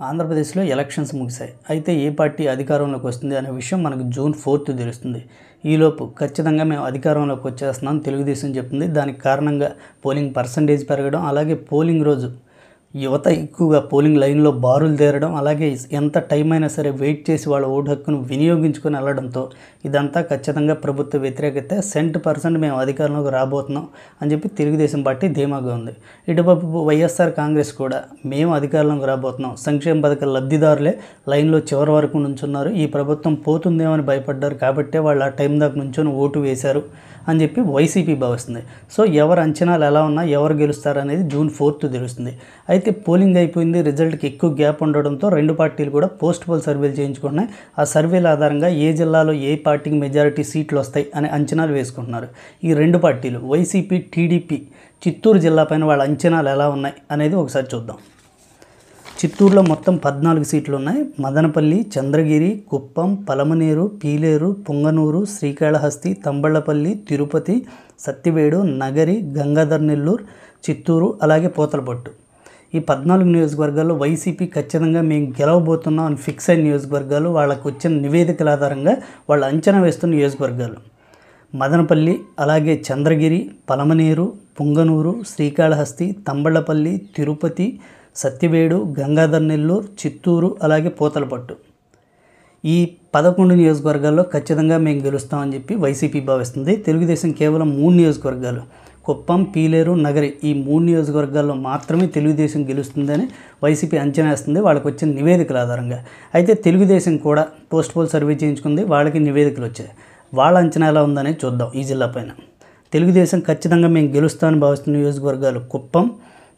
ఆంధ్రప్రదేశ్లో ఎలక్షన్స్ ముగిశాయి. అయితే ఏ పార్టీ అధికారంలోకి వస్తుంది అనే విషయం మనకు జూన్ 4 తెలుస్తుంది. ఈలోపు ఖచ్చితంగా మేము అధికారంలోకి వచ్చేస్తున్నాం తెలుగుదేశం చెప్తుంది. దానికి కారణంగా పోలింగ్ పర్సంటేజ్ పెరగడం, అలాగే పోలింగ్ రోజు యువత ఎక్కువగా పోలింగ్ లైన్లో బారులు తీరడం, అలాగే ఎంత టైం అయినా సరే వెయిట్ చేసి వాళ్ళ ఓటు హక్కును వినియోగించుకొని వెళ్ళడంతో ఇదంతా ఖచ్చితంగా ప్రభుత్వ వ్యతిరేకత. 100% మేము అధికారంలోకి రాబోతున్నాం అని చెప్పి తెలుగుదేశం పార్టీ ధీమాగా ఉంది. ఇటువైపు వైఎస్ఆర్ కాంగ్రెస్ కూడా మేము అధికారంలోకి రాబోతున్నాం, సంక్షేమ పథకాల లబ్ధిదారులే లైన్లో చివరి వరకు నుంచున్నారు, ఈ ప్రభుత్వం పోతుందేమో అని భయపడ్డారు కాబట్టే వాళ్ళు ఆ టైం దాకా నుంచొని ఓటు వేశారు అని చెప్పి వైసీపీ భావిస్తుంది. సో ఎవరు అంచనాలు ఎలా ఉన్నా ఎవరు గెలుస్తారు అనేది జూన్ 4 తెలుస్తుంది. అయితే పోలింగ్ అయిపోయింది, రిజల్ట్కి ఎక్కువ గ్యాప్ ఉండడంతో రెండు పార్టీలు కూడా పోస్ట్ పోల్ సర్వేలు చేయించుకుంటున్నాయి. ఆ సర్వేల ఆధారంగా ఏ జిల్లాలో ఏ పార్టీకి మెజారిటీ సీట్లు వస్తాయి అనే అంచనాలు వేసుకుంటున్నారు. ఈ రెండు పార్టీలు వైసీపీ, టీడీపీ చిత్తూరు జిల్లా పైన వాళ్ళ అంచనాలు ఎలా ఉన్నాయి అనేది ఒకసారి చూద్దాం. చిత్తూరులో మొత్తం 14 సీట్లు ఉన్నాయి. మదనపల్లి, చంద్రగిరి, కుప్పం, పలమనేరు, పీలేరు, పుంగనూరు, శ్రీకాళహస్తి, తంబళ్లపల్లి, తిరుపతి, సత్తివేడు, నగరి, గంగాధర్ నెల్లూరు, చిత్తూరు, అలాగే పోతలపట్టు. ఈ 14 నియోజకవర్గాల్లో వైసీపీ ఖచ్చితంగా మేము గెలవబోతున్నాం అని ఫిక్స్ అయిన నియోజకవర్గాలు, వాళ్ళకు వచ్చిన నివేదికల ఆధారంగా వాళ్ళు అంచనా వేస్తున్న నియోజకవర్గాలు మదనపల్లి, అలాగే చంద్రగిరి, పలమనేరు, పుంగనూరు, శ్రీకాళహస్తి, తంబళ్లపల్లి, తిరుపతి, సత్తివేడు, గంగాధర్ నెల్లూరు, చిత్తూరు, అలాగే పోతలపట్టు. ఈ 11 నియోజకవర్గాల్లో ఖచ్చితంగా మేము గెలుస్తామని చెప్పి వైసీపీ భావిస్తుంది. తెలుగుదేశం కేవలం 3 నియోజకవర్గాలు కుప్పం, పీలేరు, నగరి, ఈ 3 నియోజకవర్గాల్లో మాత్రమే తెలుగుదేశం గెలుస్తుందని వైసీపీ అంచనా వేస్తుంది వాళ్ళకి వచ్చిన నివేదికల ఆధారంగా. అయితే తెలుగుదేశం కూడా పోస్ట్ పోల్ సర్వే చేయించుకుంది, వాళ్ళకి నివేదికలు వచ్చాయి. వాళ్ళ అంచనా ఎలా ఉందనేది చూద్దాం. ఈ జిల్లా పైన తెలుగుదేశం ఖచ్చితంగా మేము గెలుస్తామని భావిస్తున్న నియోజకవర్గాలు కుప్పం,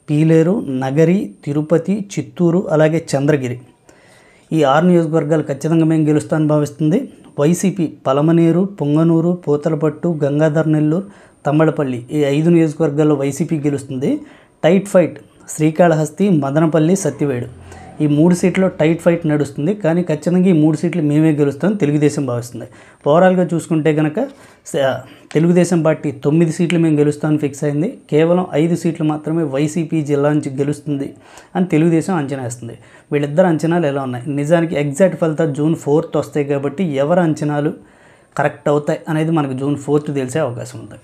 పీలేరు, నగరి, తిరుపతి, చిత్తూరు, అలాగే చంద్రగిరి. ఈ 6 నియోజకవర్గాలు ఖచ్చితంగా మేము గెలుస్తామని భావిస్తుంది. వైసీపీ పలమనేరు, పుంగనూరు, పోతలపట్టు, గంగాధర్ నెల్లూరు, తంబళ్లపల్లి, ఈ 5 నియోజకవర్గాల్లో వైసీపీ గెలుస్తుంది. టైట్ ఫైట్ శ్రీకాళహస్తి, మదనపల్లి, సత్తివేడు, ఈ 3 సీట్లో టైట్ ఫైట్ నడుస్తుంది. కానీ ఖచ్చితంగా ఈ 3 సీట్లు మేమే గెలుస్తామని తెలుగుదేశం భావిస్తుంది. ఓవరాల్గా చూసుకుంటే కనుక తెలుగుదేశం పార్టీ 9 సీట్లు మేము గెలుస్తామని ఫిక్స్ అయింది. కేవలం 5 సీట్లు మాత్రమే వైసీపీ జిల్లా నుంచి గెలుస్తుంది అని తెలుగుదేశం అంచనా వేస్తుంది. వీళ్ళిద్దరు అంచనాలు ఎలా ఉన్నాయి? నిజానికి ఎగ్జాక్ట్ ఫలితాలు జూన్ 4 వస్తాయి కాబట్టి ఎవరి అంచనాలు కరెక్ట్ అవుతాయి అనేది మనకు జూన్ 4 తెలిసే అవకాశం ఉంది.